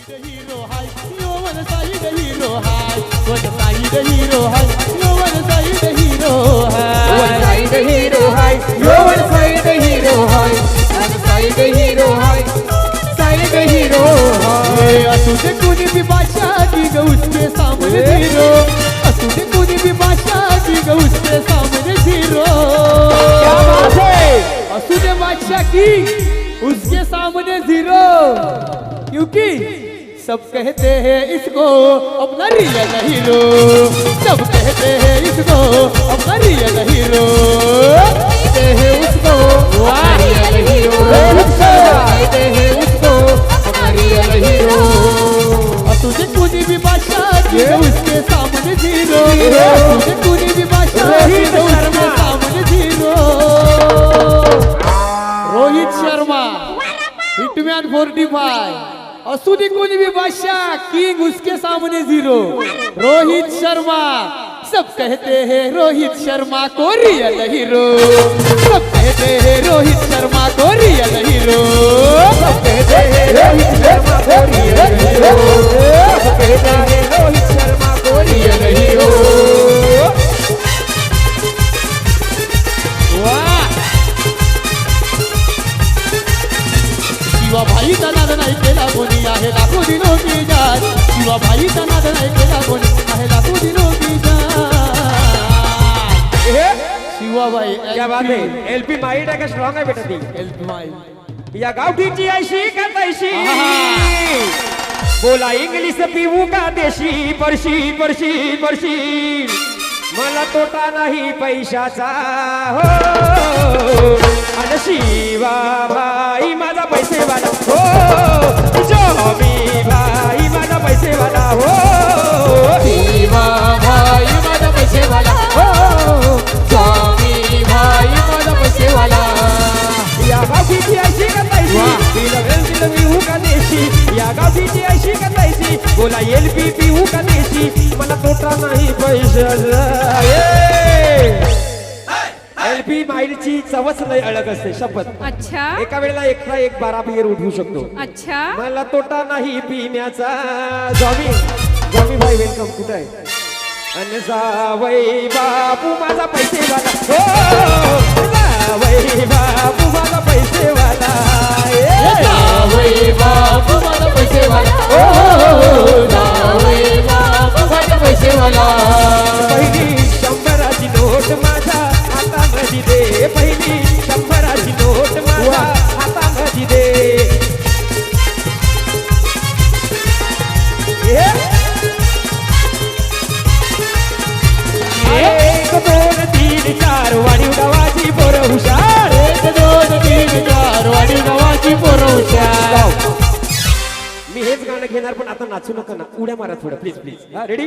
hero high, no one side the hero high, one side the hero high, no one side the hero high, one side the hero high, no one side the hero high, one side the hero high, side the hero high. असुदे कोणी भी बादशाह की ग उसके सामने जीरो, असुदे कोणी भी बादशाह की ग उसके सामने जीरो। क्या बात है? असुदे बादशाह की उसके सामने जीरो, क्योंकि सब कहते हैं इसको अपना रियल हीरो, सब कहते हैं इसको अपना रियल हीरो, कहते हैं उसको अपना रियल हीरो, कहते हैं उसको अपना रियल हीरो। तुझे कोई भी बादशाह की उसके सामने जीरो, तुझे कोई भी बादशाह की उसके सामने जीरो। रोहित शर्मा हिटमैन 45, असुदी कोई भी बादशाह किंग उसके सामने जीरो। रोहित शर्मा, सब कहते हैं रोहित शर्मा को रियल हीरो, सब कहते हैं रोहित शर्मा को रियल हीरो, सब कहते हैं रोहित शर्मा को रियल हीरो, सब कहते हैं रोहित शर्मा को रियल हीरो। शिवा भाई नाद नाही केला कोणी आहे लाखो दिनो की जात, शिवा भाई नाद नाही केला कोणी आहे लाखो दिनो की जात। शिवा भाई क्या बात है? एलपी माइट आहे का स्ट्रॉंग आहे बेटा ती? एलपी माई या गावठीची ऐशी का तैशी, बोला इंग्लिश पिऊ का देशी, परशी परशी परशी, मला तोटा नाही पैशाचा हो, आणि शिवा भाई माझा पैसेवाला हो, जॉबी भाई माझा पैसेवाला हो, शिवा भाई माझा पैसेवाला हो, जॉबी भाई माझा पैसेवाला। या गावठीची ऐशी का तैशी, दिल पिऊ का देशी, या गावठीची ऐशी का तैशी, बोला एलपी पिऊ का देशी, मला तोटा नाही पैशाचा। एलपी माईलची चवच लय अलग असते, शपथ। अच्छा एका वेळेला एकटा एक 12 बियर उठवू शकतो। अच्छा मला तोटा नाही पिण्याचा। जॉमी जॉमी भाई वेलकम, कुठे आहे? अन जावई बापू माझा पैसेवाला हो, जावई बापू माझा पैसेवाला, जावई बापू माझा पैसेवाला हो, जावई बापू माझा पैसेवाला। पहिली 100ची नोट माझा हातामध्ये दे, पहिली 100ची नोट माझा हातामध्ये दे। एक दोन तीन चार वाढीव गावाची पोरं हुशार, एक दोन तीन चार वाडी गावाची पोरं हुशार। मी हेच गाणं घेणार, पण आता नाचू नका ना, उड्या मारा थोडं प्लीज प्लीज। हा रेडी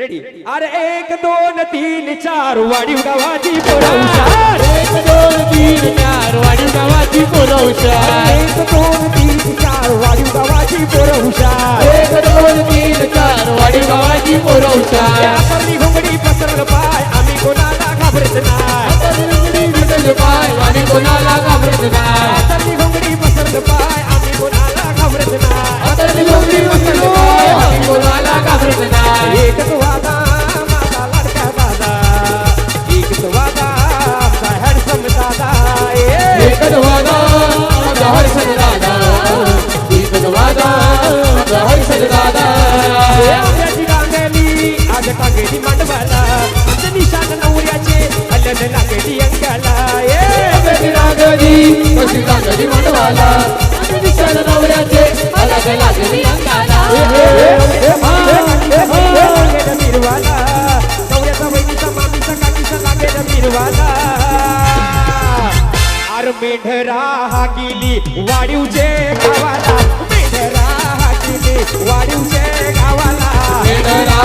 रेडी। अरे 1 2 3 4 वाढीव गावाची पोरं हुशार, एक दोन तीन चार वाडी गावाची पोरं हुशार, 1 2 3 4 वाढीव गावाची पोरं हुशार, एक दोन तीन चार वाडी गावाची पोरं हुशार। आपली घोंगडी पसरलं पाय, आम्ही कोणाला घाबरत नाही, आपली घोंगडी पसरलं पाय, आम्ही कोणाला घाबरत नाही, आपली घोंगडी पसरलं पाय, आम्ही कोणाला घाबरत नाही, आपली घोंगडी पसरलं पाय, आम्ही कोणाला घाबरत नाही। एकच वादा माझा लाडका दादा, एकच वादा आमचा हॅडसम दादा, एकच वादा माझा हर्षद दादा, एकच वादा माझा हर्षद दादा। आंब्याची रांगली आज टांगेली मांडवाला, आमचे निशाण नवऱ्याचे अल्ल्याने लागेली अंगाला, आंब्याची रांगली कशी रांगली मांडवाला, आम्ही दिसायला नवऱ्याचे अलग लागली अंगाला। लागेल मिरवाला, नवऱ्याचा बहिणीचा मामीचा काकीचा लागेल मिरवाला। अर मेढरा हा गेली वाढीवचे गावाला, मेढरा हा गेली वाढीवचे गावाला, मेढरा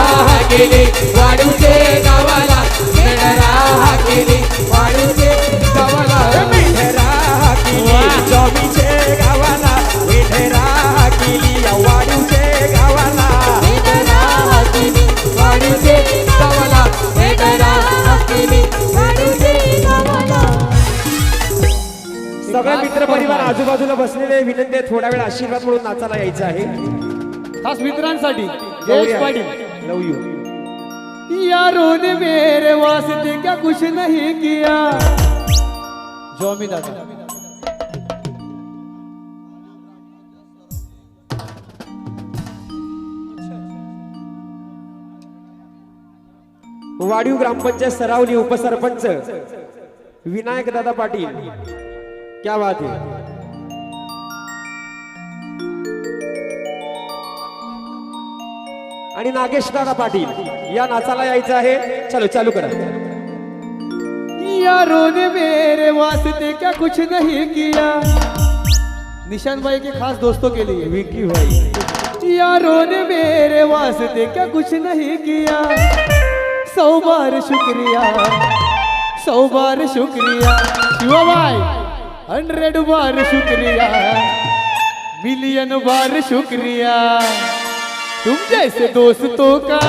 गेली वाढूचे गावाला, मेढरा गेली वाढूचे गावाला, मेढरा हा गेली जॉबीचे गावाला, मेढरा हा गेली वाढीवचे गावाला, मेढरा गेली वाढूचे गावाला, मेढरा गेली वाढूचे गावाला। सगळे मित्र परिवार आजूबाजूला बसलेले, विनंती आहे थोडा वेळ आशीर्वाद म्हणून नाचायला यायचं आहे। खास मित्रांसाठी जयेश पाटील। लव यू। यारों ने मेरे वास्ते क्या कुछ नहीं किया। जॉमी दादा वाडीव ग्रामपंचायत सरावली उपसरपंच विनायक दादा पाटील, क्या बात है। आणि नागेश दादा पाटील या नाचाला यायचं आहे। चलो चालू करा। यारों ने मेरे वास्ते क्या कुछ नहीं किया। निशान भाई के खास दोस्तों के लिए विकी भाई। यारों ने मेरे वास्ते क्या कुछ नहीं किया। 100 बार शुक्रिया, 100 बार शुक्रिया शिवा भाई, 100 बार शुक्रिया, मिलियन बार शुक्रिया तुम जैसे दोस्तों का,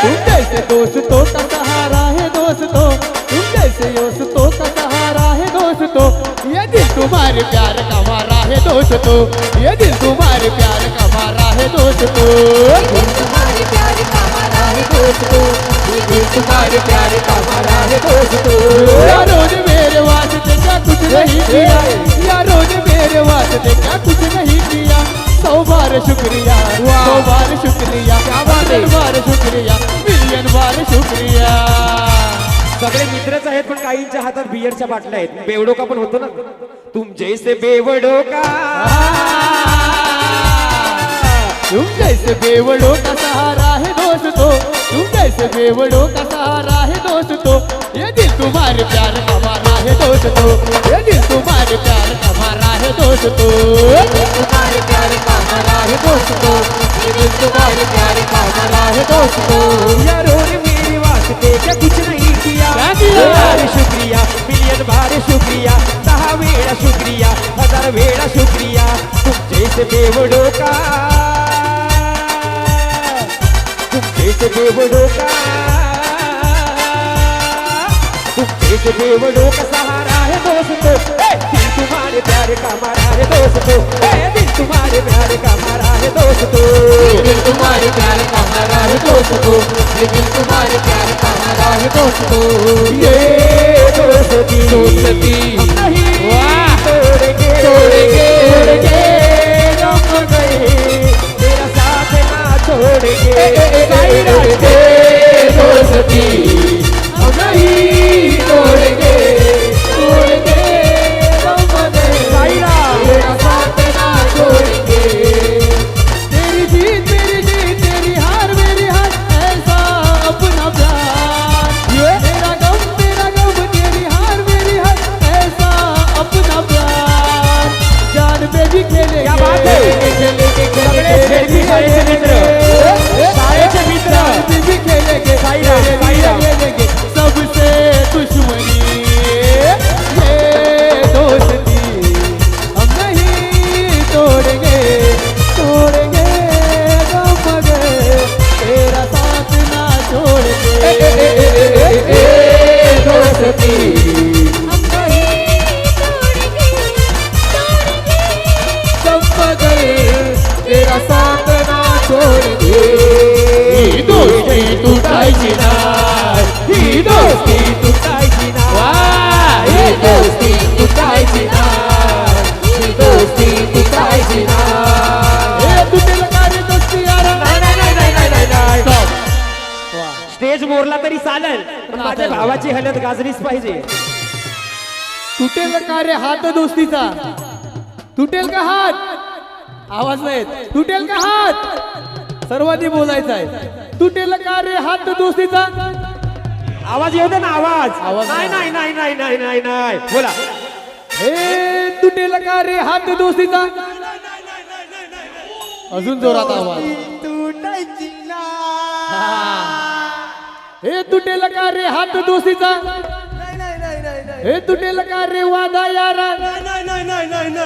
तुम जैसे दोस्तों का सहारा है दोस्तों, तुम जैसे दोस्तों का सहारा है दोस्तों। ये दिल तुम्हारे प्यार का मारा है दोस्तों, ये दिल तुम्हारे प्यार का मारा है दोस्तों, दिल तुम्हारे प्यार का मारा है दोस्तों, ये दिल तुम्हारे प्यार का मारा है दोस्तों। यारों ने मेरे वास्ते क्या कुछ नहीं किया, यारों ने मेरे वास्ते क्या कुछ नहीं किया। 100 बार शुक्रिया, 100 बार शुक्रिया, 100 बार शुक्रिया, मिलियन बार शुक्रिया। सगळे मित्रच आहेत पण काहींच्या हातात बियरच्या बाटल्या आहेत। बेवडो का पण होतो ना, तुम जैसे बेवडो का, तुम जैसे बेवड़ों का सहारा है दोस्तों, तुम जैसे बेवड़ों का सहारा है दोस्तों। ये दिल तुम्हारे प्यार का मारा है दोस्तों, ये दिल तुम्हारे प्यार का मारा है दोस्तों, दिल तुम्हारे प्यार का मारा है दोस्तों, ये दिल तुम्हारे प्यार का मारा है दोस्तों। यारों ने मेरे वास्ते क्या कुछ नहीं किया। क्या किया? 100 बार शुक्रिया, मिलियन बार शुक्रिया, 10 वेळा शुक्रिया, 1000 वेळा शुक्रिया तुम जैसे बेवडो का, तुम जैसे बेवडो का, तुम जैसे बेवडो का सहारा है दोस्तों। दिल तुम्हारे प्यार का मारा है दोस्तों, दिल तुम्हारे प्यार का मारा है दोस्तों, दिल तुम्हारे प्यार का मारा है दोस्तों, ये दिल तुम्हारे प्यार का मारा है दोस्तों। ये दोस्ती दोस्ती हम नहीं तोड़ेंगे, तोड़ेंगे, तोड़ेंगे हम गए तेरा साथ ना छोड़ेंगे। दोस्ती हम नहीं तोड़ेंगे, तोड़ेंगे हम नहीं तेरा साथ ना छोड़ेंगे। तेरी जीत तेरी हार मेरी हार, ऐसा अपना प्यार। मेरा गम तेरी हार मेरी हार, ऐसा अपना प्यार। जान पे भी खेलेंगे, क्या बात है? खेलेंगे, सगळे शेती शाळेचे मित्र, शाळेचे मित्र, जान पे भी खेलेंगे, साईरा, साईरा। खेलेंगे सबसे दुश्मनी। ये दोस्ती हम नहीं तोड़ेंगे, तोड़ेंगे गम मगर तेरा साथ ना छोड़ेंगे। दोस्ती हम नहीं तोड़ेंगे, तोड़ेंगे गम मगर तेरा साथ ना छोड़ेंगे। ही दोस्ती तुटायची नाही, ही दोस्ती तुटायची नाही, ये दोस्ती तुटायची नाही, ही दोस्ती तुटायची नाही। हे तुटेल का रे दोस्ती यारा? नाही। वाह. स्टेज मोरला तरी चालेल पण माझ्या भावाची हलत गाजलीच पाहिजे। तुटेल का रे हात दोस्तीचा? तुटेल का हात? आवाज नाही येत. तुटेल का हात? सर्वांनी बोलायचं आहे. तुटेल का रे हात दोस्तीचा? आवाज येऊ दे ना, आवाज आवाज नाही नाही. नाही नाही नाही नाही नाही नाही बोला। हे तुटेल का रे हात दोस्तीचा? अजून जोरात आवाज. हे तुटेल का रे हात दोस्तीचा? हे तुटेल का रे वादा यारा?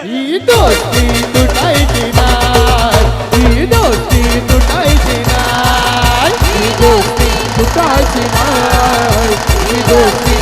ही दोस्ती तुटायची नाही, ही दोस्ती तुटायची नाही, ही दोस्ती तुटायची नाही, ही दोस्ती